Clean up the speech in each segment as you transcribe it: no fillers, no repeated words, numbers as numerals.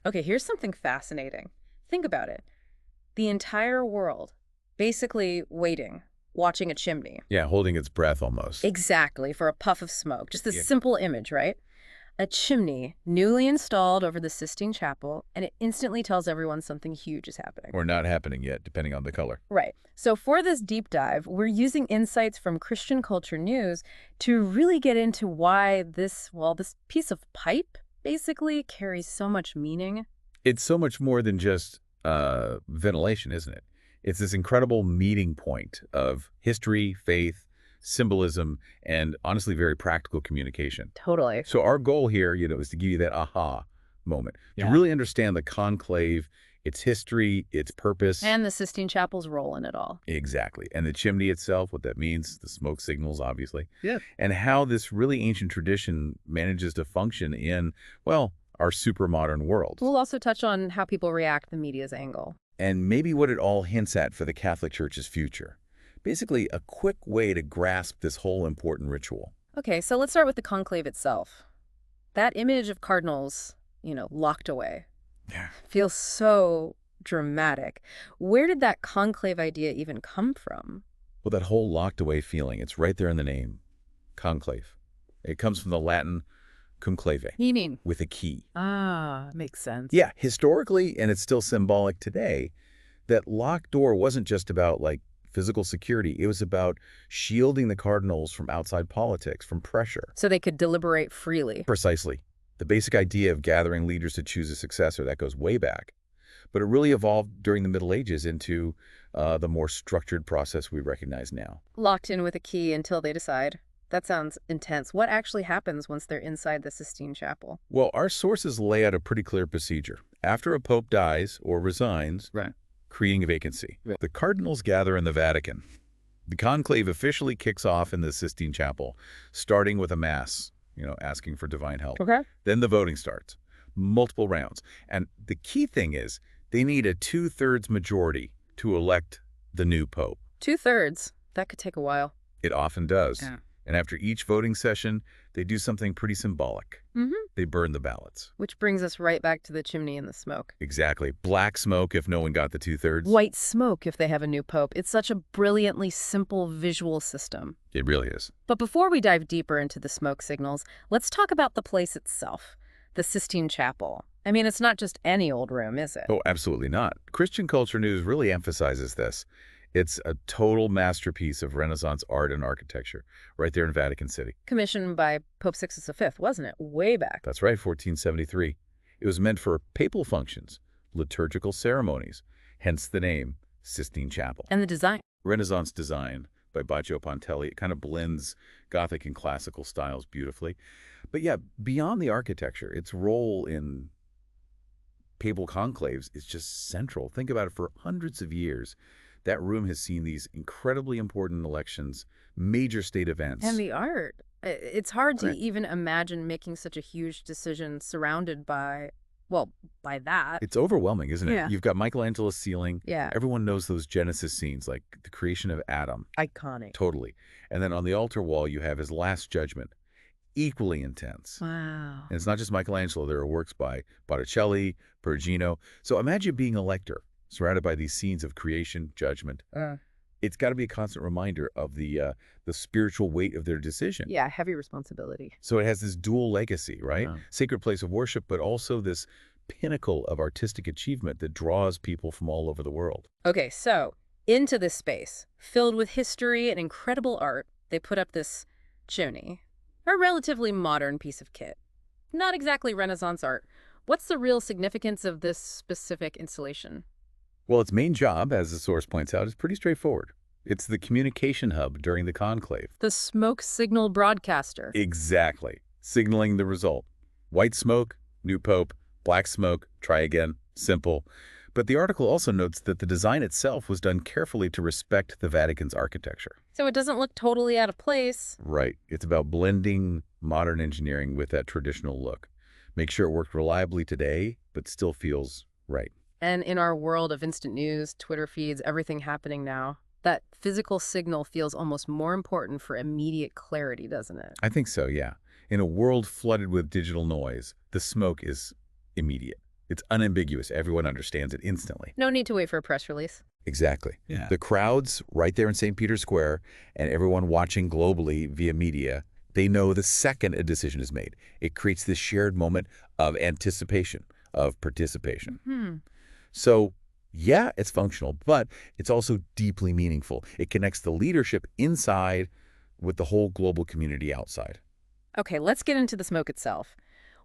Okay, here's something fascinating. Think about it. The entire world basically waiting, watching a chimney. Yeah, holding its breath almost. Exactly, for a puff of smoke. Just this Yeah. simple image, right? A chimney newly installed over the Sistine Chapel, and it instantly tells everyone something huge is happening. Or not happening yet, depending on the color. Right. So for this deep dive, we're using insights from Christian Culture News to really get into why this piece of pipe basically carries so much meaning. It's so much more than just ventilation, isn't it? It's this incredible meeting point of history, faith, symbolism, and honestly, very practical communication. Totally. So our goal here, is to give you that aha moment, to Yeah. really understand the conclave, its history, its purpose. And the Sistine Chapel's role in it all. Exactly. And the chimney itself, what that means, the smoke signals, obviously. Yeah. And how this really ancient tradition manages to function in, well, our super modern world. We'll also touch on how people react to the media's angle. And maybe what it all hints at for the Catholic Church's future. Basically, a quick way to grasp this whole important ritual. Okay, so let's start with the conclave itself. That image of cardinals, locked away, Yeah. feels so dramatic. Where did that conclave idea even come from? Well, that whole locked away feeling, it's right there in the name, conclave. It comes from the Latin conclave, Meaning? with a key. Ah, makes sense. Yeah, historically, and it's still symbolic today, that locked door wasn't just about, physical security. It was about shielding the cardinals from outside politics, from pressure. So they could deliberate freely. Precisely. The basic idea of gathering leaders to choose a successor, that goes way back. But it really evolved during the Middle Ages into the more structured process we recognize now. Locked in with a key until they decide. That sounds intense. What actually happens once they're inside the Sistine Chapel? Well, our sources lay out a pretty clear procedure. After a pope dies or resigns, Right. creating a vacancy, Right. the cardinals gather in the Vatican. The conclave officially kicks off in the Sistine Chapel, starting with a mass, asking for divine help. Okay. Then the voting starts, multiple rounds. And the key thing is they need a 2/3 majority to elect the new pope. 2/3. That could take a while. It often does. Yeah. And after each voting session, they do something pretty symbolic. Mm-hmm. They burn the ballots. Which brings us right back to the chimney and the smoke. Exactly. Black smoke if no one got the 2/3. White smoke if they have a new pope. It's such a brilliantly simple visual system. It really is. But before we dive deeper into the smoke signals, let's talk about the place itself, the Sistine Chapel. I mean, it's not just any old room, is it? Oh, absolutely not. Christian Culture News really emphasizes this. It's a total masterpiece of Renaissance art and architecture right there in Vatican City. Commissioned by Pope Sixtus V, wasn't it? Way back. That's right, 1473. It was meant for papal functions, liturgical ceremonies, hence the name Sistine Chapel. And the design. Renaissance design by Baccio Pontelli. It kind of blends Gothic and classical styles beautifully. But yeah, beyond the architecture, its role in papal conclaves is just central. Think about it, for hundreds of years. That room has seen these incredibly important elections, major state events. And the art. It's hard to Right. even imagine making such a huge decision surrounded by that. It's overwhelming, isn't it? Yeah. You've got Michelangelo's ceiling. Yeah. Everyone knows those Genesis scenes, like the creation of Adam. Iconic. Totally. And then on the altar wall, you have his Last Judgment. Equally intense. Wow. And it's not just Michelangelo. There are works by Botticelli, Perugino. So imagine being a lector, surrounded by these scenes of creation, judgment. It's got to be a constant reminder of the spiritual weight of their decision. Yeah, heavy responsibility. So it has this dual legacy, right? Wow. Sacred place of worship, but also this pinnacle of artistic achievement that draws people from all over the world. Okay, so into this space, filled with history and incredible art, they put up this chimney, a relatively modern piece of kit. Not exactly Renaissance art. What's the real significance of this specific installation? Well, its main job, as the source points out, is pretty straightforward. It's the communication hub during the conclave. The smoke signal broadcaster. Exactly. Signaling the result. White smoke, new pope. Black smoke, try again. Simple. But the article also notes that the design itself was done carefully to respect the Vatican's architecture. So it doesn't look totally out of place. Right. It's about blending modern engineering with that traditional look. Make sure it worked reliably today, but still feels right. And in our world of instant news, Twitter feeds, everything happening now, that physical signal feels almost more important for immediate clarity, doesn't it? I think so, yeah. In a world flooded with digital noise, the smoke is immediate. It's unambiguous. Everyone understands it instantly. No need to wait for a press release. Exactly. Yeah. The crowds right there in St. Peter's Square and everyone watching globally via media, they know the second a decision is made. It creates this shared moment of anticipation, of participation. So, yeah, it's functional, but it's also deeply meaningful. It connects the leadership inside with the whole global community outside. Okay, let's get into the smoke itself.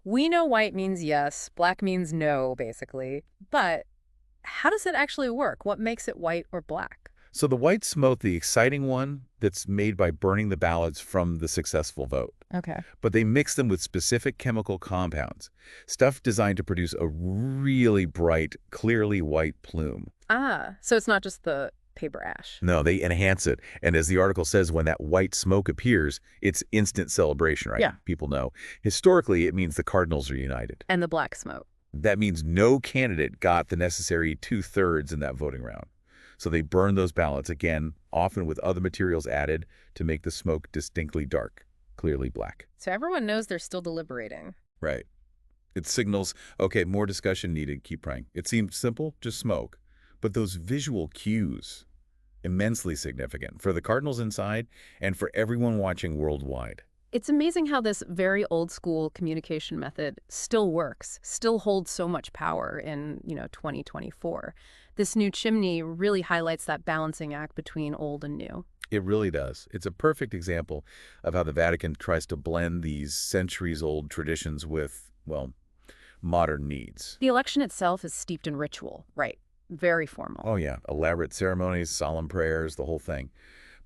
We know white means yes, black means no, basically. But how does it actually work? What makes it white or black? So the white smoke, the exciting one that's made by burning the ballots from the successful vote. Okay. But they mix them with specific chemical compounds, stuff designed to produce a really bright, clearly white plume. Ah, so it's not just the paper ash. No, they enhance it. And as the article says, when that white smoke appears, it's instant celebration, right? Yeah. People know. Historically, it means the Cardinals are united. And the black smoke. That means no candidate got the necessary 2/3 in that voting round. So they burn those ballots, again, often with other materials added to make the smoke distinctly dark, clearly black. So everyone knows they're still deliberating. Right. It signals, okay, more discussion needed, keep praying. It seems simple, just smoke. But those visual cues, immensely significant for the Cardinals inside and for everyone watching worldwide. It's amazing how this very old school communication method still works, still holds so much power in, 2024. This new chimney really highlights that balancing act between old and new. It really does. It's a perfect example of how the Vatican tries to blend these centuries-old traditions with, well, modern needs. The election itself is steeped in ritual, right? Very formal. Oh, yeah. Elaborate ceremonies, solemn prayers, the whole thing.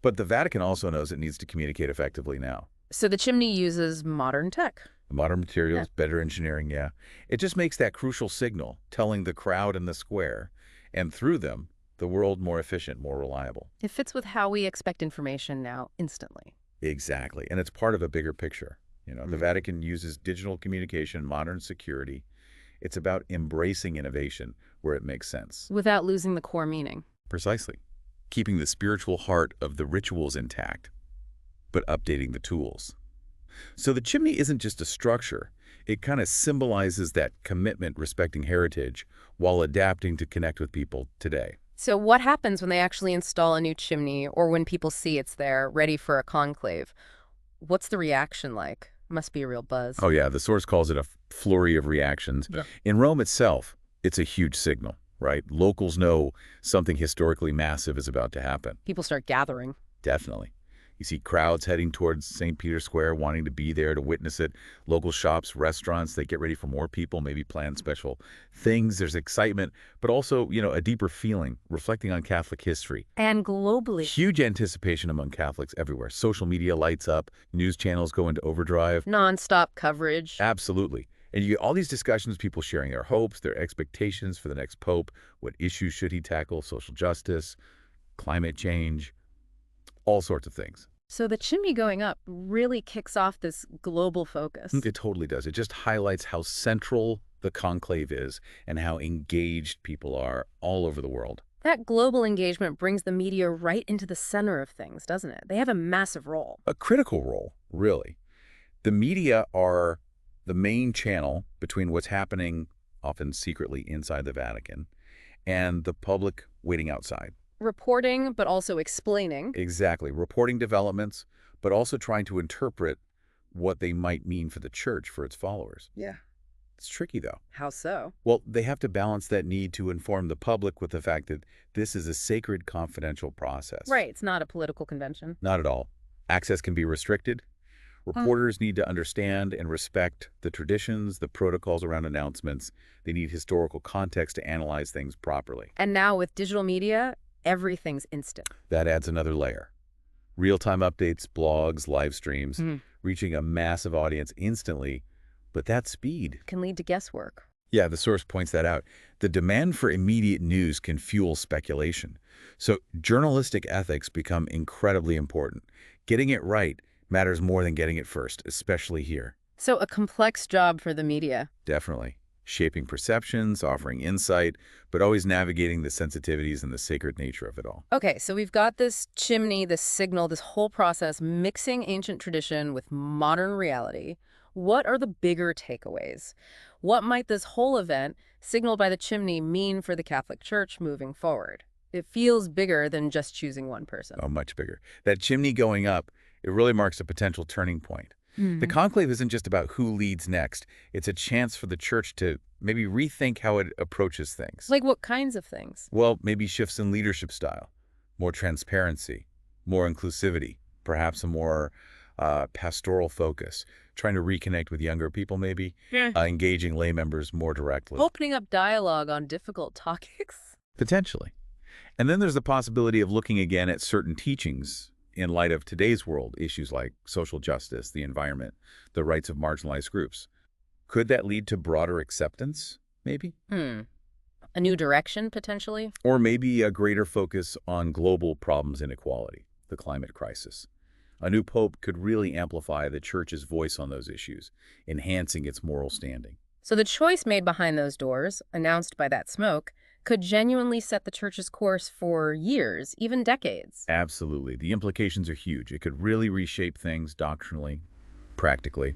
But the Vatican also knows it needs to communicate effectively now. So the chimney uses modern tech. Modern materials, better engineering, yeah. It just makes that crucial signal, telling the crowd in the square, and through them, the world more efficient, more reliable. It fits with how we expect information now instantly. Exactly. And it's part of a bigger picture. The Vatican uses digital communication, modern security. It's about embracing innovation where it makes sense. Without losing the core meaning. Precisely. Keeping the spiritual heart of the rituals intact, but updating the tools. So the chimney isn't just a structure. It kind of symbolizes that commitment, respecting heritage, while adapting to connect with people today. So what happens when they actually install a new chimney or when people see it's there, ready for a conclave? What's the reaction like? Must be a real buzz. Oh, yeah. The source calls it a flurry of reactions. Yeah. In Rome itself, it's a huge signal, right? Locals know something historically massive is about to happen. People start gathering. Definitely. You see crowds heading towards St. Peter's Square, wanting to be there to witness it. Local shops, restaurants, they get ready for more people, maybe plan special things. There's excitement, but also, a deeper feeling, reflecting on Catholic history. And globally. Huge anticipation among Catholics everywhere. Social media lights up. News channels go into overdrive. Non-stop coverage. Absolutely. And you get all these discussions, people sharing their hopes, their expectations for the next pope. What issues should he tackle? Social justice, climate change, all sorts of things. So the chimney going up really kicks off this global focus. It totally does. It just highlights how central the conclave is and how engaged people are all over the world. That global engagement brings the media right into the center of things, doesn't it? They have a massive role. A critical role, really. The media are the main channel between what's happening, often secretly inside the Vatican, and the public waiting outside. Reporting, but also explaining. Exactly. Reporting developments, but also trying to interpret what they might mean for the church, for its followers. Yeah. It's tricky, though. How so? Well, they have to balance that need to inform the public with the fact that this is a sacred, confidential process. Right. It's not a political convention. Not at all. Access can be restricted. Reporters need to understand and respect the traditions, the protocols around announcements. They need historical context to analyze things properly. And now with digital media, everything's instant. That adds another layer. Real-time updates, blogs, live streams, reaching a massive audience instantly. But that speed Can lead to guesswork. Yeah, the source points that out. The demand for immediate news can fuel speculation. So journalistic ethics become incredibly important. Getting it right matters more than getting it first, especially here. So a complex job for the media. Definitely. Shaping perceptions, offering insight, but always navigating the sensitivities and the sacred nature of it all. Okay, so we've got this chimney, this signal, this whole process, mixing ancient tradition with modern reality. What are the bigger takeaways? What might this whole event, signaled by the chimney, mean for the Catholic Church moving forward? It feels bigger than just choosing one person. Oh, much bigger. That chimney going up, it really marks a potential turning point. The Hmm. conclave isn't just about who leads next. It's a chance for the church to maybe rethink how it approaches things. Like what kinds of things? Well, maybe shifts in leadership style, more transparency, more inclusivity, perhaps a more pastoral focus, trying to reconnect with younger people maybe, Yeah. engaging lay members more directly. Opening up dialogue on difficult topics. Potentially. And then there's the possibility of looking again at certain teachings in light of today's world, issues like social justice, the environment, the rights of marginalized groups. Could that lead to broader acceptance, maybe? Hmm. A new direction, potentially? Or maybe a greater focus on global problems inequality, the climate crisis. A new pope could really amplify the church's voice on those issues, enhancing its moral standing. So the choice made behind those doors, announced by that smoke, could genuinely set the church's course for years, even decades. Absolutely. The implications are huge. It could really reshape things doctrinally, practically,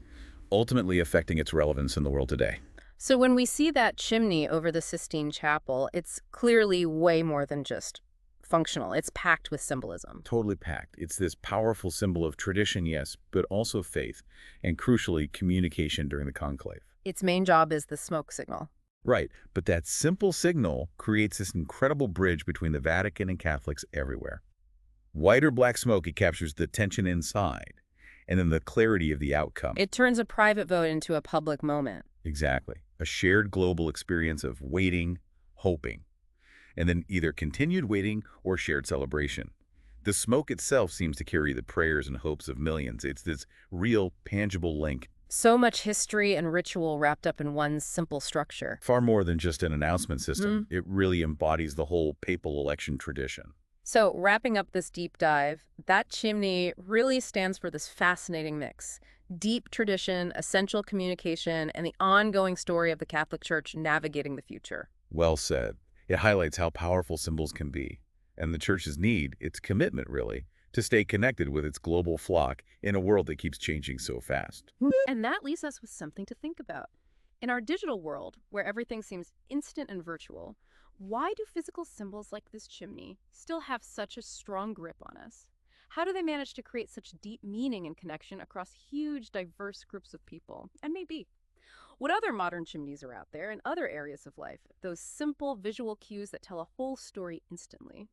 ultimately affecting its relevance in the world today. So when we see that chimney over the Sistine Chapel, it's clearly way more than just functional. It's packed with symbolism. Totally packed. It's this powerful symbol of tradition, yes, but also faith, and crucially, communication during the conclave. Its main job is the smoke signal. Right, but that simple signal creates this incredible bridge between the Vatican and Catholics everywhere. White or black smoke, it captures the tension inside, and then the clarity of the outcome. It turns a private vote into a public moment. Exactly. A shared global experience of waiting, hoping, and then either continued waiting or shared celebration. The smoke itself seems to carry the prayers and hopes of millions. It's this real, tangible link, So much history and ritual wrapped up in one simple structure. far more than just an announcement system. It really embodies the whole papal election tradition. So wrapping up this deep dive, that chimney really stands for this fascinating mix. Deep tradition, essential communication, and the ongoing story of the Catholic Church navigating the future. Well said. It highlights how powerful symbols can be, and the Church's need, its commitment really, to stay connected with its global flock in a world that keeps changing so fast. And that leaves us with something to think about. In our digital world, where everything seems instant and virtual, why do physical symbols like this chimney still have such a strong grip on us? How do they manage to create such deep meaning and connection across huge, diverse groups of people? And maybe, what other modern chimneys are out there in other areas of life? Those simple visual cues that tell a whole story instantly.